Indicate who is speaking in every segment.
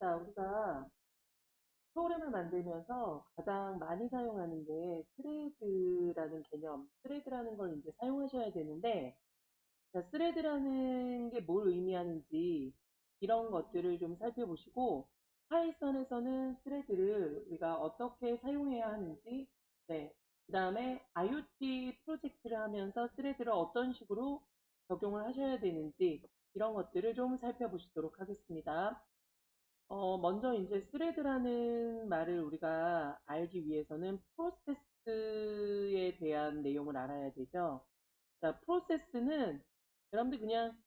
Speaker 1: 자, 우리가 프로그램을 만들면서 가장 많이 사용하는 게 스레드라는 개념, 스레드라는 걸 이제 사용하셔야 되는데, 자, 스레드라는 게 뭘 의미하는지 이런 것들을 좀 살펴보시고, 파이썬에서는 스레드를 우리가 어떻게 사용해야 하는지, 네, 그 다음에 IoT 프로젝트를 하면서 스레드를 어떤 식으로 적용을 하셔야 되는지 이런 것들을 좀 살펴보시도록 하겠습니다. 먼저 이제 스레드라는 말을 우리가 알기 위해서는 프로세스에 대한 내용을 알아야 되죠. 자, 프로세스는 여러분들 그냥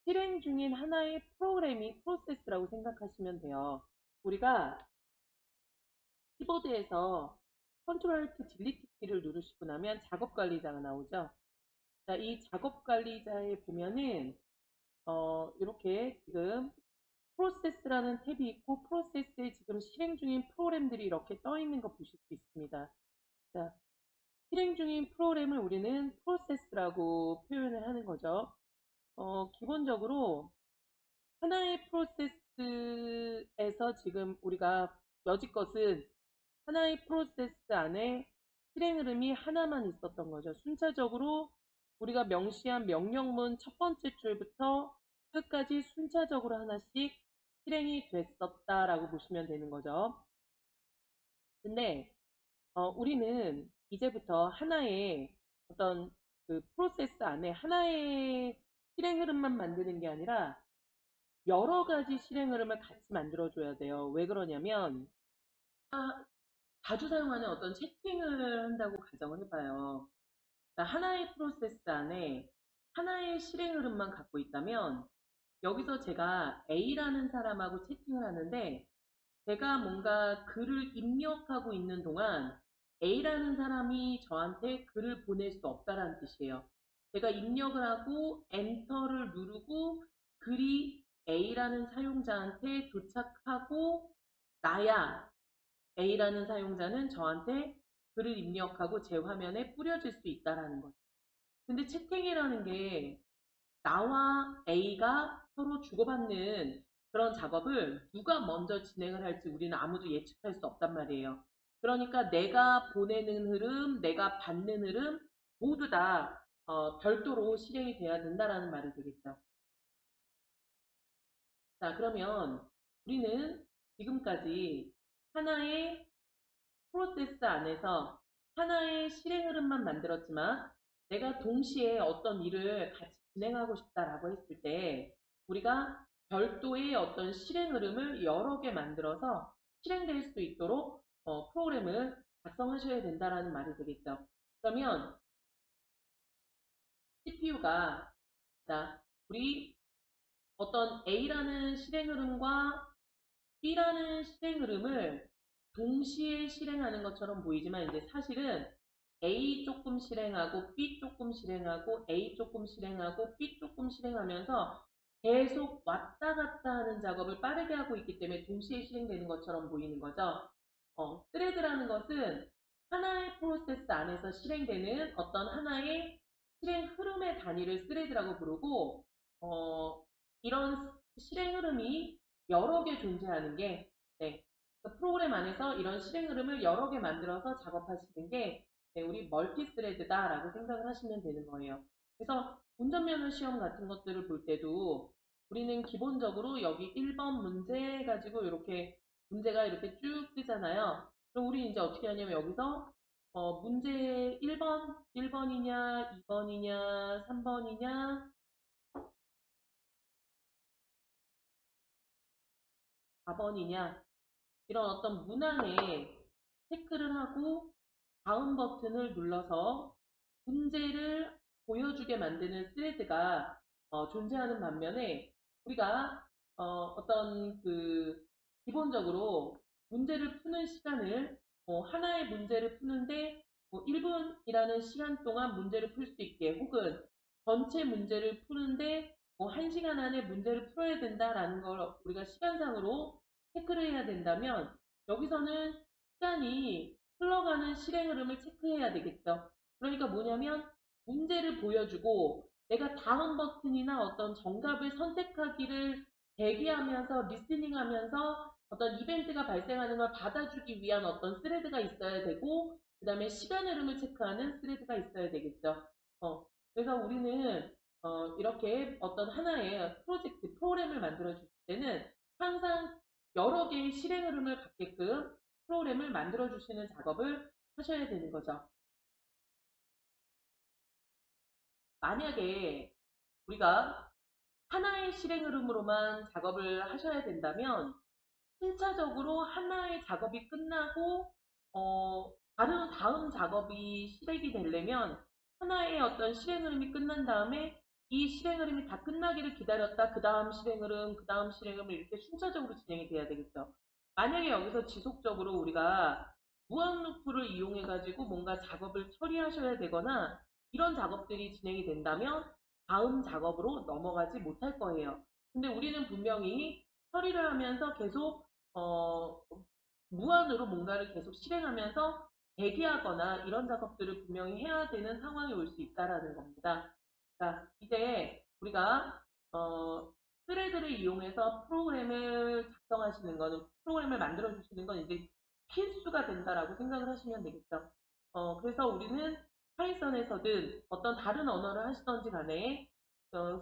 Speaker 1: 실행 중인 하나의 프로그램이 프로세스라고 생각하시면 돼요. 우리가 키보드에서 컨트롤 알트 딜리트 키를 누르시고 나면 작업 관리자가 나오죠. 자, 이 작업 관리자에 보면은 이렇게 지금 프로세스라는 탭이 있고 프로세스에 지금 실행 중인 프로그램들이 이렇게 떠 있는 거 보실 수 있습니다. 자, 실행 중인 프로그램을 우리는 프로세스라고 표현을 하는 거죠. 기본적으로 하나의 프로세스에서 지금 우리가 여지껏은 하나의 프로세스 안에 실행 흐름이 하나만 있었던 거죠. 순차적으로 우리가 명시한 명령문 첫 번째 줄부터 끝까지 순차적으로 하나씩 실행이 됐었다라고 보시면 되는 거죠. 근데 우리는 이제부터 하나의 어떤 그 프로세스 안에 하나의 실행 흐름만 만드는 게 아니라 여러 가지 실행 흐름을 같이 만들어줘야 돼요. 왜 그러냐면 자주 사용하는 어떤 채팅을 한다고 가정을 해봐요. 그러니까 하나의 프로세스 안에 하나의 실행 흐름만 갖고 있다면 여기서 제가 A라는 사람하고 채팅을 하는데 제가 뭔가 글을 입력하고 있는 동안 A라는 사람이 저한테 글을 보낼 수 없다라는 뜻이에요. 제가 입력을 하고 엔터를 누르고 글이 A라는 사용자한테 도착하고 나야 A라는 사용자는 저한테 글을 입력하고 제 화면에 뿌려질 수 있다라는 거죠. 근데 채팅이라는 게 나와 A가 서로 주고받는 그런 작업을 누가 먼저 진행을 할지 우리는 아무도 예측할 수 없단 말이에요. 그러니까 내가 보내는 흐름, 내가 받는 흐름 모두 다 별도로 실행이 돼야 된다라는 말이 되겠죠. 자, 그러면 우리는 지금까지 하나의 프로세스 안에서 하나의 실행 흐름만 만들었지만 내가 동시에 어떤 일을 같이 진행하고 싶다라고 했을 때 우리가 별도의 어떤 실행 흐름을 여러 개 만들어서 실행될 수 있도록 프로그램을 작성하셔야 된다라는 말이 되겠죠. 그러면 CPU가 우리 어떤 A라는 실행 흐름과 B라는 실행 흐름을 동시에 실행하는 것처럼 보이지만 이제 사실은 A 조금 실행하고 B 조금 실행하고 A 조금 실행하고 B 조금 실행하면서 계속 왔다 갔다 하는 작업을 빠르게 하고 있기 때문에 동시에 실행되는 것처럼 보이는 거죠. 스레드라는 것은 하나의 프로세스 안에서 실행되는 어떤 하나의 실행 흐름의 단위를 스레드라고 부르고 이런 실행 흐름이 여러 개 존재하는 게 네, 그 프로그램 안에서 이런 실행 흐름을 여러 개 만들어서 작업하시는 게 네, 우리 멀티스레드다라고 생각을 하시면 되는 거예요. 그래서 운전면허 시험 같은 것들을 볼 때도 우리는 기본적으로 여기 1번 문제 가지고 이렇게 문제가 이렇게 쭉 뜨잖아요. 그럼 우리 이제 어떻게 하냐면 여기서 문제 1번이냐, 2번이냐, 3번이냐, 4번이냐 이런 어떤 문항에 체크를 하고 다음 버튼을 눌러서 문제를 보여주게 만드는 스레드가 존재하는 반면에 우리가 어떤 그 기본적으로 문제를 푸는 시간을 하나의 문제를 푸는데 1분이라는 시간 동안 문제를 풀 수 있게 혹은 전체 문제를 푸는데 1시간 안에 문제를 풀어야 된다라는 걸 우리가 시간상으로 체크를 해야 된다면 여기서는 시간이 흘러가는 실행 흐름을 체크해야 되겠죠. 그러니까 뭐냐면 문제를 보여주고 내가 다음 버튼이나 어떤 정답을 선택하기를 대기하면서 리스닝하면서 어떤 이벤트가 발생하는 걸 받아주기 위한 어떤 스레드가 있어야 되고 그 다음에 시간 흐름을 체크하는 스레드가 있어야 되겠죠. 그래서 우리는 이렇게 어떤 하나의 프로젝트, 프로그램을 만들어 줄 때는 항상 여러 개의 실행 흐름을 갖게끔 프로그램을 만들어 주시는 작업을 하셔야 되는 거죠. 만약에 우리가 하나의 실행 흐름으로만 작업을 하셔야 된다면 순차적으로 하나의 작업이 끝나고 다음 작업이 실행이 되려면 하나의 어떤 실행 흐름이 끝난 다음에 이 실행 흐름이 다 끝나기를 기다렸다 그 다음 실행 흐름, 그 다음 실행 흐름 이렇게 순차적으로 진행이 돼야 되겠죠. 만약에 여기서 지속적으로 우리가 무한 루프를 이용해 가지고 뭔가 작업을 처리하셔야 되거나 이런 작업들이 진행이 된다면 다음 작업으로 넘어가지 못할 거예요. 근데 우리는 분명히 처리를 하면서 계속 무한으로 뭔가를 계속 실행하면서 대기하거나 이런 작업들을 분명히 해야 되는 상황이 올 수 있다라는 겁니다. 자, 이제 우리가 스레드를 이용해서 프로그램을 작성하시는 거는 프로그램을 만들어 주시는 건 이제 필수가 된다라고 생각을 하시면 되겠죠. 그래서 우리는 파이썬에서든 어떤 다른 언어를 하시던지 간에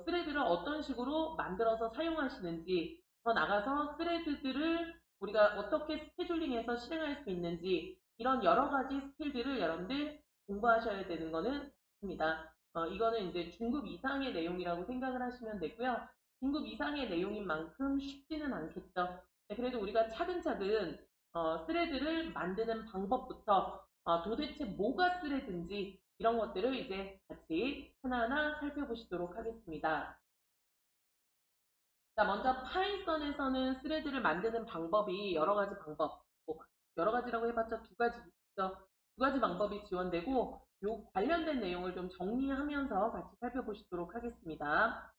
Speaker 1: 스레드를 어떤 식으로 만들어서 사용하시는지 더 나가서 스레드들을 우리가 어떻게 스케줄링해서 실행할 수 있는지 이런 여러 가지 스킬들을 여러분들 공부하셔야 되는 거는 있습니다. 이거는 이제 중급 이상의 내용이라고 생각을 하시면 되고요. 중급 이상의 내용인 만큼 쉽지는 않겠죠. 네, 그래도 우리가 차근차근 스레드를 만드는 방법부터 도대체 뭐가 스레드인지 이런 것들을 이제 같이 하나하나 살펴보시도록 하겠습니다. 자, 먼저 파이썬에서는 스레드를 만드는 방법이 여러 가지 방법, 여러 가지라고 해봤자 두 가지 있죠. 두 가지 방법이 지원되고 요 관련된 내용을 좀 정리하면서 같이 살펴보시도록 하겠습니다.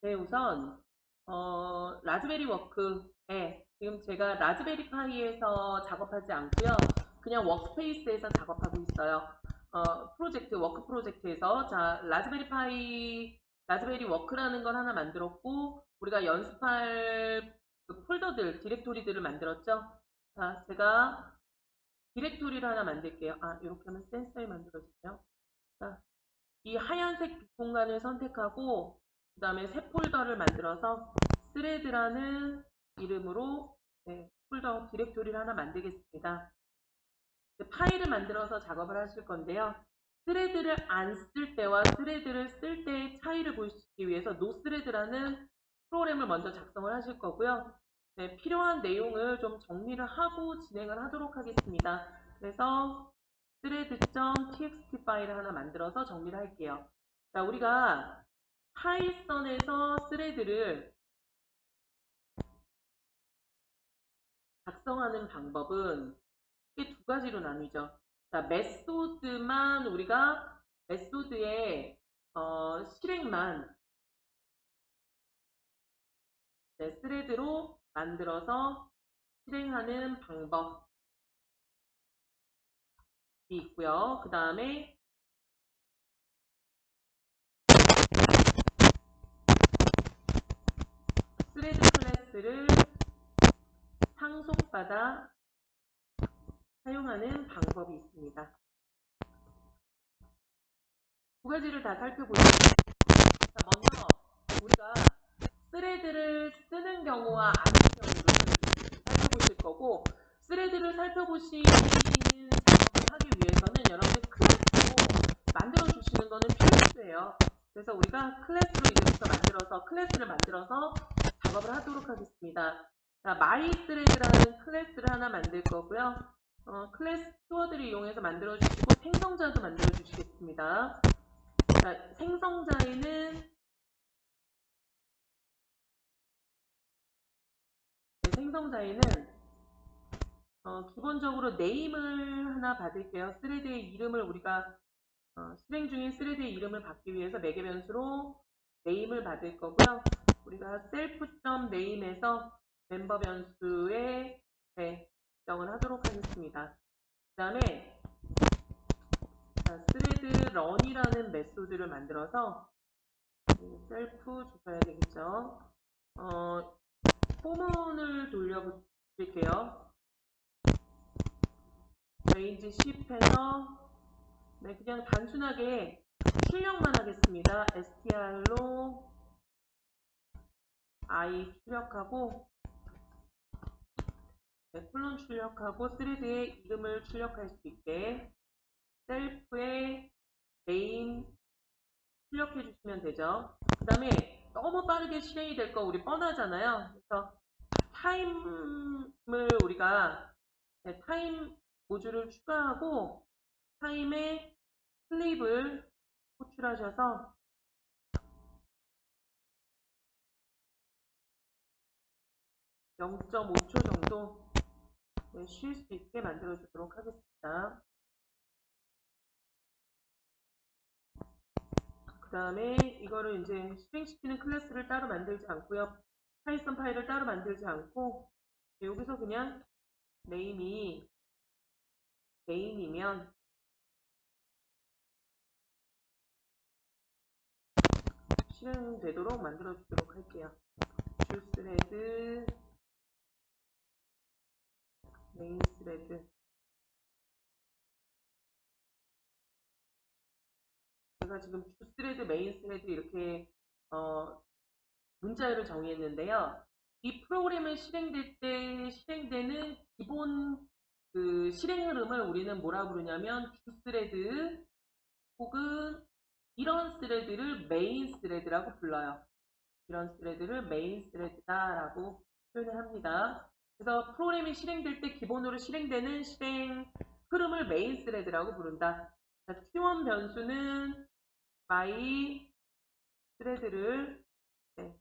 Speaker 1: 네, 우선 라즈베리 워크에 지금 제가 라즈베리 파이에서 작업하지 않고요. 그냥 워크스페이스에서 작업하고 있어요. 프로젝트, 워크 프로젝트에서 자, 라즈베리 워크라는 걸 하나 만들었고 우리가 연습할 그 폴더들, 디렉토리들을 만들었죠. 자, 제가 디렉토리를 하나 만들게요. 이렇게 하면 센서에 만들어지죠. 자, 이 하얀색 빈공간을 선택하고 그 다음에 새 폴더를 만들어서 스레드라는 이름으로 폴더 디렉토리를 하나 만들겠습니다. 파일을 만들어서 작업을 하실 건데요. 스레드를 안 쓸 때와 스레드를 쓸 때의 차이를 보시기 위해서 노스레드라는 프로그램을 먼저 작성을 하실 거고요. 네, 필요한 내용을 좀 정리를 하고 진행을 하도록 하겠습니다. 그래서 thread.txt 파일을 하나 만들어서 정리를 할게요. 자, 우리가 파이썬에서 스레드를 작성하는 방법은 크게 두 가지로 나뉘죠. 자, 메소드만 우리가 메소드의 실행만 스레드로 만들어서 실행하는 방법이 있고요. 그 다음에 스레드 클래스를 상속받아 사용하는 방법이 있습니다. 두 가지를 다 살펴보시죠. 자, 먼저 우리가 스레드를 쓰는 경우와 안 쓰는 경우를 살펴보실 거고 스레드를 살펴보시는 작업을 하기 위해서는 여러분들 클래스로 만들어 주시는 거는 필수예요. 그래서 우리가 클래스로 이제부터 만들어서 클래스를 만들어서 작업을 하도록 하겠습니다. 자, mythread라는 클래스를 하나 만들 거고요. 클래스 키워드를 이용해서 만들어 주시고 생성자도 만들어 주시겠습니다. 자, 생성자에는 기본적으로 네임을 하나 받을게요. 스레드의 이름을 우리가 실행 중인 스레드의 이름을 받기 위해서 매개 변수로 네임을 받을 거고요. 우리가 self.name에서 멤버 변수에 지정을 하도록 하겠습니다. 그 다음에 스레드 run이라는 메소드를 만들어서 셀프 주셔야 되겠죠. 포문을 돌려드릴게요. 레인지 10에서 네, 그냥 단순하게 출력만 하겠습니다. str로 i 출력하고 네, 콜론 출력하고 스레드의 이름을 출력할 수 있게 셀프에 메인 출력해 주시면 되죠. 그 다음에 너무 빠르게 실행이 될 거 우리 뻔하잖아요. 그래서 타임을 우리가 네, 타임 모듈을 추가하고 타임에 슬립을 호출하셔서 0.5초 정도 네, 쉴 수 있게 만들어 주도록 하겠습니다. 그 다음에 이거를 이제 실행시키는 클래스를 따로 만들지 않고요. 파이썬 파일을 따로 만들지 않고 여기서 그냥 네임이 메인이면 실행되도록 만들어 주도록 할게요. 주스레드 메인 스레드 제가 지금 주스레드 메인 스레드 이렇게 문자열을 정의했는데요. 이 프로그램을 실행될 때 실행되는 기본 그 실행 흐름을 우리는 뭐라 부르냐면 주스레드 혹은 이런 스레드를 메인 스레드라고 불러요. 이런 스레드를 메인 스레드다라고 표현을 합니다. 그래서 프로그램이 실행될 때 기본으로 실행되는 실행 흐름을 메인 스레드라고 부른다. T1 변수는 my 스레드를 네,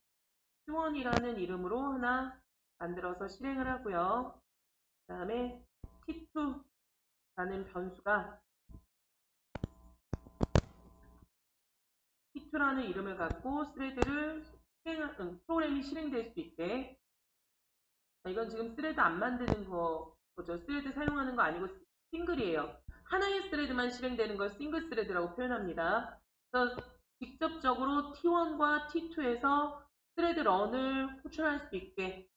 Speaker 1: T1이라는 이름으로 하나 만들어서 실행을 하고요. 그 다음에 T2라는 변수가 T2라는 이름을 갖고 스레드를 프로그램이 실행될 수 있게 이건 지금 스레드 안 만드는 거죠. 스레드 사용하는 거 아니고 싱글이에요. 하나의 스레드만 실행되는 걸 싱글 스레드라고 표현합니다. 그래서 직접적으로 T1과 T2에서 스레드 런을 호출할 수 있게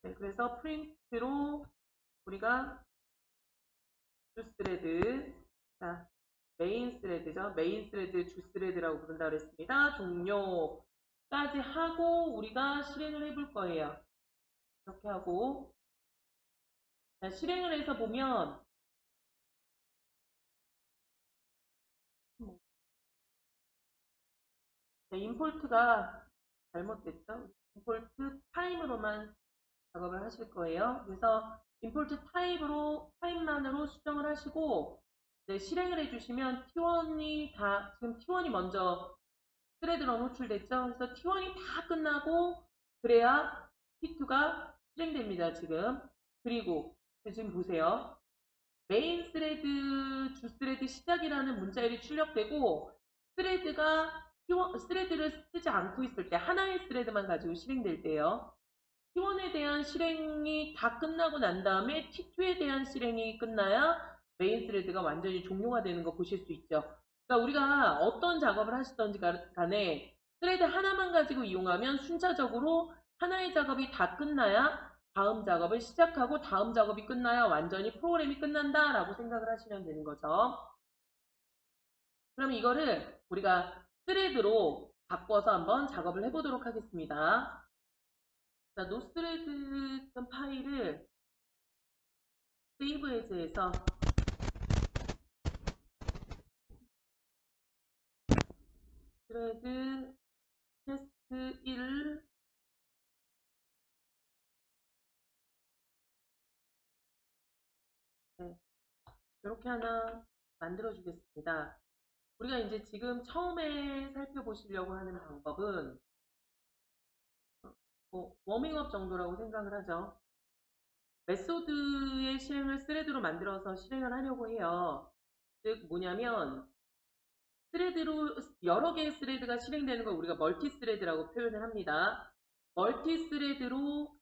Speaker 1: 네, 그래서 프린트로 우리가 주스레드 자 메인 스레드죠. 메인 스레드 주스레드라고 부른다고 그랬습니다. 종료까지 하고 우리가 실행을 해볼 거예요. 이렇게 하고 자, 실행을 해서 보면 자, 임포트가 잘못됐죠. 임포트 타임으로만 작업을 하실 거예요. 그래서 임포트 타임만으로 수정을 하시고 네, 실행을 해주시면 지금 T1이 먼저 스레드로 노출됐죠. 그래서 T1이 다 끝나고 그래야 T2가 실행됩니다. 지금. 그리고 지금 보세요. 메인 스레드, 주스레드 시작이라는 문자열이 출력되고 스레드를 쓰지 않고 있을 때 하나의 스레드만 가지고 실행될 때요. T1에 대한 실행이 다 끝나고 난 다음에 T2에 대한 실행이 끝나야 메인 스레드가 완전히 종료가 되는 거 보실 수 있죠. 그러니까 우리가 어떤 작업을 하시던지 간에 스레드 하나만 가지고 이용하면 순차적으로 하나의 작업이 다 끝나야 다음 작업을 시작하고 다음 작업이 끝나야 완전히 프로그램이 끝난다라고 생각을 하시면 되는 거죠. 그럼 이거를 우리가 스레드로 바꿔서 한번 작업을 해보도록 하겠습니다. 자, 노스레드 파일을 세이브 에즈에서 스레드 테스트 1 네, 이렇게 하나 만들어 주겠습니다. 우리가 이제 지금 처음에 살펴보시려고 하는 방법은 워밍업 정도라고 생각을 하죠. 메소드의 실행을 스레드로 만들어서 실행을 하려고 해요. 즉 뭐냐면 스레드로 여러 개의 스레드가 실행되는 걸 우리가 멀티 스레드라고 표현을 합니다. 멀티 스레드로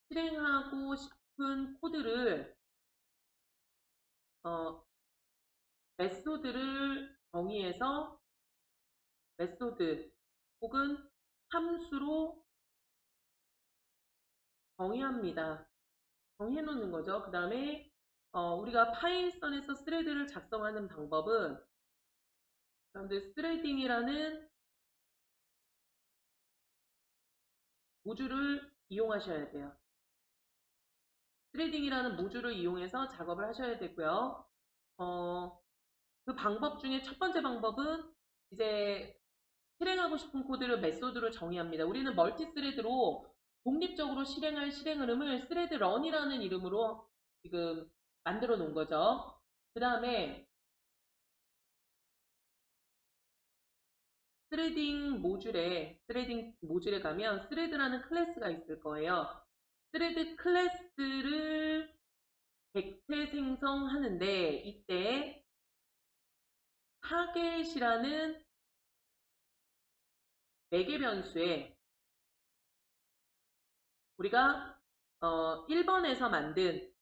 Speaker 1: 실행하고 싶은 코드를 메소드를 정의해서 메소드 혹은 함수로 정의합니다. 정의해 놓는 거죠. 그 다음에 우리가 파이썬에서 스레드를 작성하는 방법은 여러분들 스레딩이라는 모듈을 이용하셔야 돼요. 스레딩이라는 모듈을 이용해서 작업을 하셔야 되고요. 그 방법 중에 첫 번째 방법은 이제 실행하고 싶은 코드를 메소드로 정의합니다. 우리는 멀티스레드로 독립적으로 실행할 실행 흐름을 스레드 런이라는 이름으로 지금 만들어 놓은 거죠. 그 다음에 스레딩 모듈에 가면 스레드라는 클래스가 있을 거예요. 스레드 클래스를 객체 생성하는데 이때 타겟이라는 매개 변수에 우리가 1번에서 만든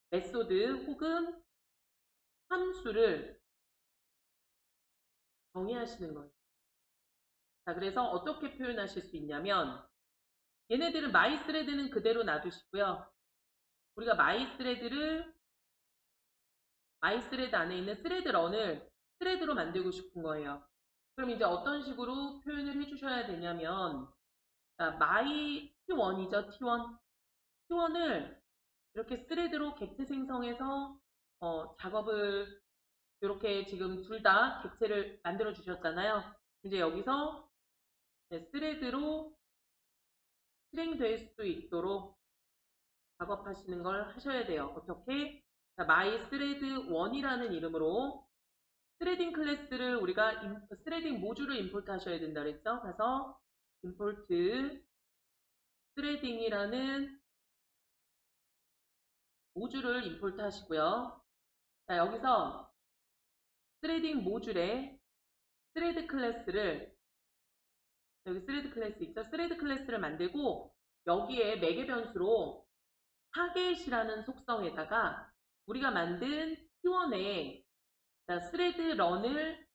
Speaker 1: 메소드 혹은 함수를 정의하시는 거예요. 자, 그래서 어떻게 표현하실 수 있냐면 얘네들은 마이스레드는 그대로 놔두시고요. 우리가 마이스레드 안에 있는 스레드 런을 스레드로 만들고 싶은 거예요. 그럼 이제 어떤 식으로 표현을 해주셔야 되냐면 my t1이죠. t1을 이렇게 스레드로 객체 생성해서 작업을 이렇게 지금 둘 다 객체를 만들어 주셨잖아요. 이제 여기서 스레드로 실행될 수 있도록 작업하시는 걸 하셔야 돼요. 어떻게? mythread1이라는 이름으로 스레딩 클래스를 우리가 스레딩 모듈을 임포트 하셔야 된다 그랬죠? 그래서 임포트 스레딩이라는 모듈을 임포트 하시고요. 자, 여기서 스레딩 모듈에 스레드 클래스를 여기 스레드 클래스 있죠? 스레드 클래스를 만들고 여기에 매개 변수로 타겟이라는 속성에다가 우리가 만든 T1에 스레드 런을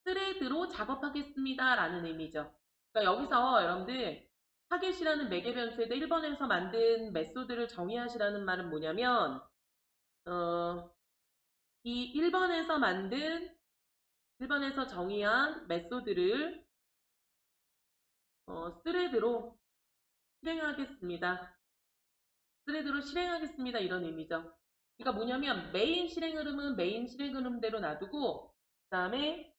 Speaker 1: 스레드로 작업하겠습니다 라는 의미죠. 그러니까 여기서 여러분들 타겟이라는 매개 변수에다 1번에서 만든 메소드를 정의하시라는 말은 뭐냐면 이 1번에서 정의한 메소드를 스레드로 실행하겠습니다. 이런 의미죠. 그러니까 뭐냐면 메인 실행 흐름은 메인 실행 흐름대로 놔두고 그 다음에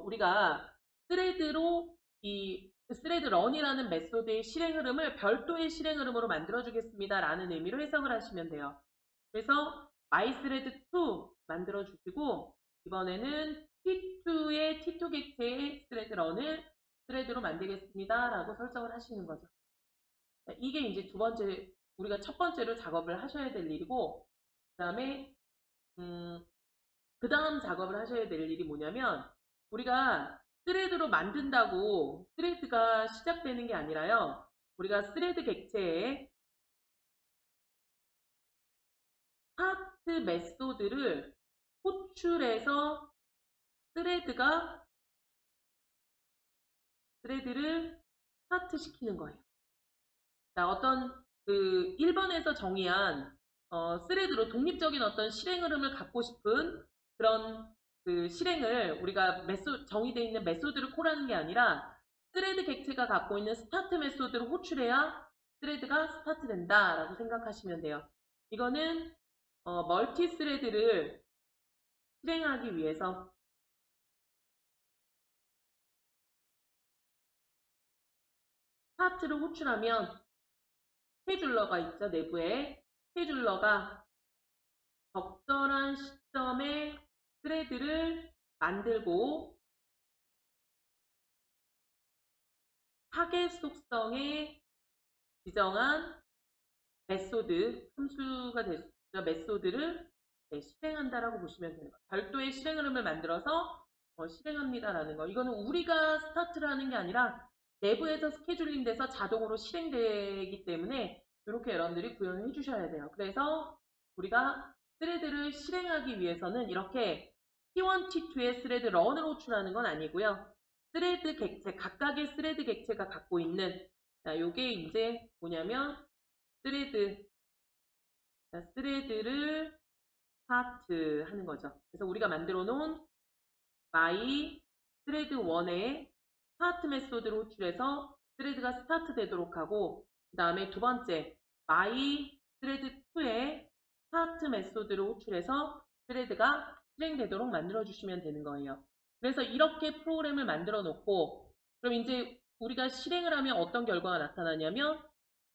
Speaker 1: 우리가 스레드로 이 스레드 런이라는 메소드의 실행 흐름을 별도의 실행 흐름으로 만들어 주겠습니다 라는 의미로 해석을 하시면 돼요. 그래서 mythread2 만들어 주시고 이번에는 t2의 t2 객체의 스레드 런을 스레드로 만들겠습니다 라고 설정을 하시는 거죠. 이게 이제 우리가 첫 번째로 작업을 하셔야 될 일이고, 그 다음에, 그 다음 작업을 하셔야 될 일이 뭐냐면, 우리가 스레드로 만든다고 스레드가 시작되는 게 아니라요, 우리가 스레드 객체에 스타트 메소드를 호출해서 스레드를 스타트 시키는 거예요. 자, 어떤 1번에서 정의한 스레드로 독립적인 어떤 실행 흐름을 갖고 싶은 그런 그 실행을 우리가 정의되어 있는 메소드를 콜하는 게 아니라 스레드 객체가 갖고 있는 스타트 메소드를 호출해야 스레드가 스타트 된다라고 생각하시면 돼요. 이거는 멀티 스레드를 실행하기 위해서 스타트를 호출하면 스케줄러가 있죠. 내부에 스케줄러가 적절한 시점에 스레드를 만들고 타겟 속성에 지정한 함수가 될 수 있죠. 메소드를 실행한다라고 보시면 돼요. 별도의 실행 흐름을 만들어서 실행합니다라는 거. 이거는 우리가 스타트를 하는 게 아니라 내부에서 스케줄링 돼서 자동으로 실행되기 때문에 이렇게 여러분들이 구현을 해주셔야 돼요. 그래서 우리가 스레드를 실행하기 위해서는 이렇게 T1, T2의 스레드 런을 호출하는 건 아니고요. 스레드 객체, 각각의 스레드 객체가 갖고 있는, 자, 요게 이제 뭐냐면, 스레드, 자, 스레드를 파트 하는 거죠. 그래서 우리가 만들어 놓은 my 스레드 1의 스타트 메소드를 호출해서 스레드가 스타트 되도록 하고, 그 다음에 두 번째, my 스레드 2의 스타트 메소드를 호출해서 스레드가 실행되도록 만들어 주시면 되는 거예요. 그래서 이렇게 프로그램을 만들어 놓고, 그럼 이제 우리가 실행을 하면 어떤 결과가 나타나냐면,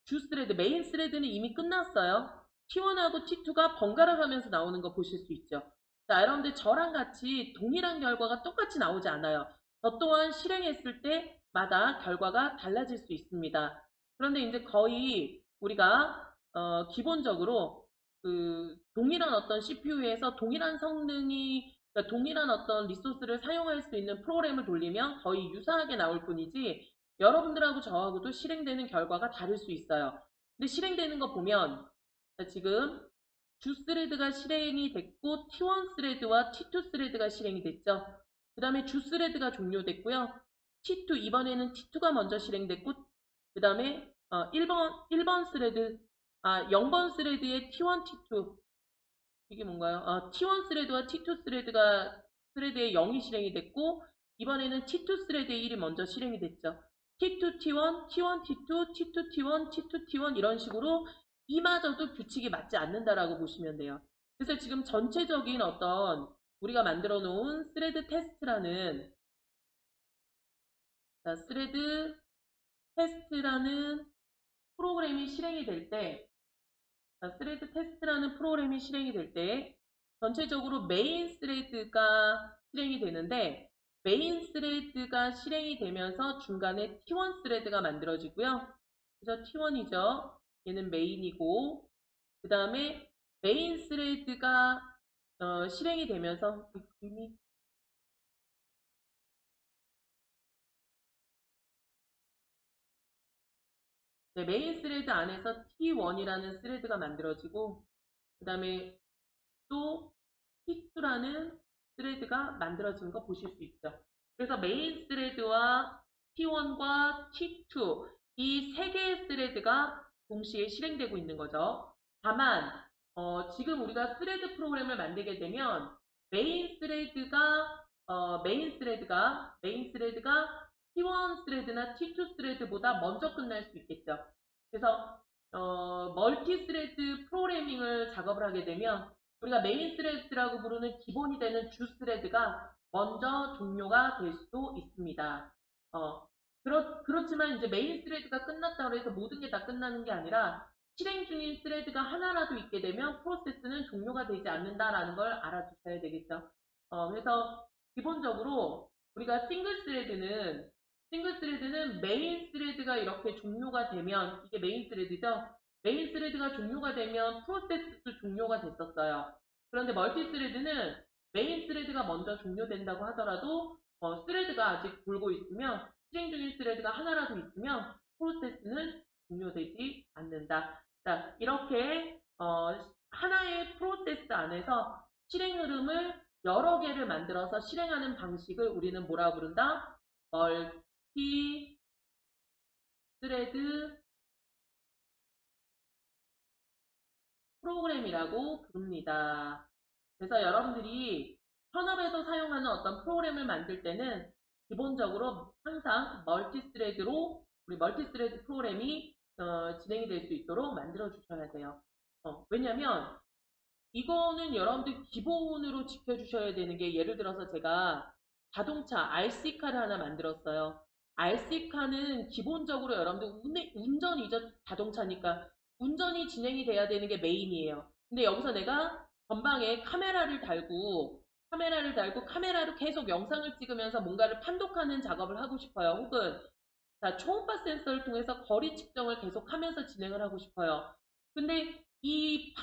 Speaker 1: 주 스레드, 메인 스레드는 이미 끝났어요. T1하고 T2가 번갈아 가면서 나오는 거 보실 수 있죠. 자, 여러분들 저랑 같이 동일한 결과가 똑같이 나오지 않아요. 저 또한 실행했을 때마다 결과가 달라질 수 있습니다. 그런데 이제 거의 우리가 기본적으로 그 동일한 어떤 CPU에서 동일한 성능이 그러니까 동일한 어떤 리소스를 사용할 수 있는 프로그램을 돌리면 거의 유사하게 나올 뿐이지 여러분들하고 저하고도 실행되는 결과가 다를 수 있어요. 근데 실행되는 거 보면 지금 주 스레드가 실행이 됐고 T1 스레드와 T2 스레드가 실행이 됐죠. 그 다음에 주 스레드가 종료됐고요. T2 이번에는 T2가 먼저 실행됐고 그 다음에 1번 스레드 0번 스레드의 T1, T2 이게 뭔가요? T1 스레드와 T2 스레드의 0이 실행이 됐고 이번에는 T2 스레드의 1이 먼저 실행이 됐죠. T2, T1, T1, T2, T2, T1, T2, T1 이런 식으로 이마저도 규칙이 맞지 않는다라고 보시면 돼요. 그래서 지금 전체적인 어떤 우리가 만들어 놓은 스레드 테스트라는 스레드 테스트라는 프로그램이 실행이 될 때, 스레드 테스트라는 프로그램이 실행이 될 때, 전체적으로 메인 스레드가 실행이 되는데, 메인 스레드가 실행이 되면서 중간에 T1 스레드가 만들어지고요. 그래서 T1이죠. 얘는 메인이고, 그 다음에 메인 스레드가 실행이 되면서 이미 네, 메인 스레드 안에서 T1이라는 스레드가 만들어지고 그 다음에 또 T2라는 스레드가 만들어지는 거 보실 수 있죠. 그래서 메인 스레드와 T1과 T2 이 세 개의 스레드가 동시에 실행되고 있는 거죠. 다만 지금 우리가 스레드 프로그램을 만들게 되면 메인 스레드가 T1 스레드나 T2 스레드보다 먼저 끝날 수 있겠죠. 그래서 멀티 스레드 프로그래밍을 작업을 하게 되면 우리가 메인 스레드라고 부르는 기본이 되는 주 스레드가 먼저 종료가 될 수도 있습니다. 그렇지만 이제 메인 스레드가 끝났다고 해서 모든 게 다 끝나는 게 아니라 실행 중인 스레드가 하나라도 있게 되면 프로세스는 종료가 되지 않는다라는 걸 알아두셔야 되겠죠. 그래서 기본적으로 우리가 싱글 스레드는 메인 스레드가 이렇게 종료가 되면 이게 메인 스레드죠. 메인 스레드가 종료가 되면 프로세스도 종료가 됐었어요. 그런데 멀티 스레드는 메인 스레드가 먼저 종료된다고 하더라도 스레드가 아직 돌고 있으면 실행 중인 스레드가 하나라도 있으면 프로세스는 종료되지 않는다. 자, 이렇게 하나의 프로세스 안에서 실행 흐름을 여러 개를 만들어서 실행하는 방식을 우리는 뭐라 부른다? 멀티 스레드 프로그램이라고 부릅니다. 그래서 여러분들이 현업에서 사용하는 어떤 프로그램을 만들 때는 기본적으로 항상 우리 멀티스레드 프로그램이 진행이 될 수 있도록 만들어 주셔야 돼요. 왜냐면 이거는 여러분들 기본으로 지켜주셔야 되는 게 예를 들어서 제가 자동차 RC카를 하나 만들었어요. RC카는 기본적으로 여러분들 운전이죠. 자동차니까 운전이 진행이 돼야 되는 게 메인이에요. 근데 여기서 내가 전방에 카메라를 달고 카메라로 계속 영상을 찍으면서 뭔가를 판독하는 작업을 하고 싶어요. 혹은 초음파 센서를 통해서 거리 측정을 계속하면서 진행을 하고 싶어요. 근데 이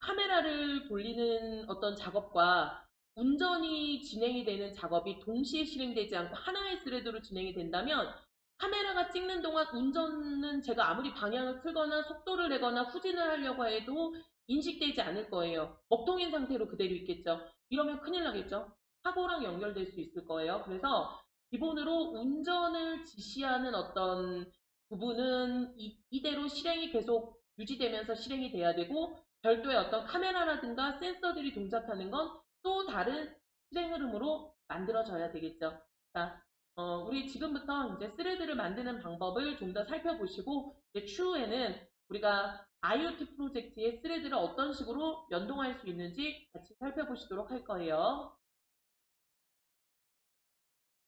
Speaker 1: 카메라를 돌리는 어떤 작업과 운전이 진행이 되는 작업이 동시에 실행되지 않고 하나의 스레드로 진행이 된다면 카메라가 찍는 동안 운전은 제가 아무리 방향을 틀거나 속도를 내거나 후진을 하려고 해도 인식되지 않을 거예요. 먹통인 상태로 그대로 있겠죠. 이러면 큰일 나겠죠. 사고랑 연결될 수 있을 거예요. 그래서 기본으로 운전을 지시하는 어떤 부분은 이대로 실행이 계속 유지되면서 실행이 돼야 되고, 별도의 어떤 카메라라든가 센서들이 동작하는 건 또 다른 실행 흐름으로 만들어져야 되겠죠. 자, 우리 지금부터 이제 스레드를 만드는 방법을 좀 더 살펴보시고, 이제 추후에는 우리가 IoT 프로젝트의 스레드를 어떤 식으로 연동할 수 있는지 같이 살펴보시도록 할 거예요.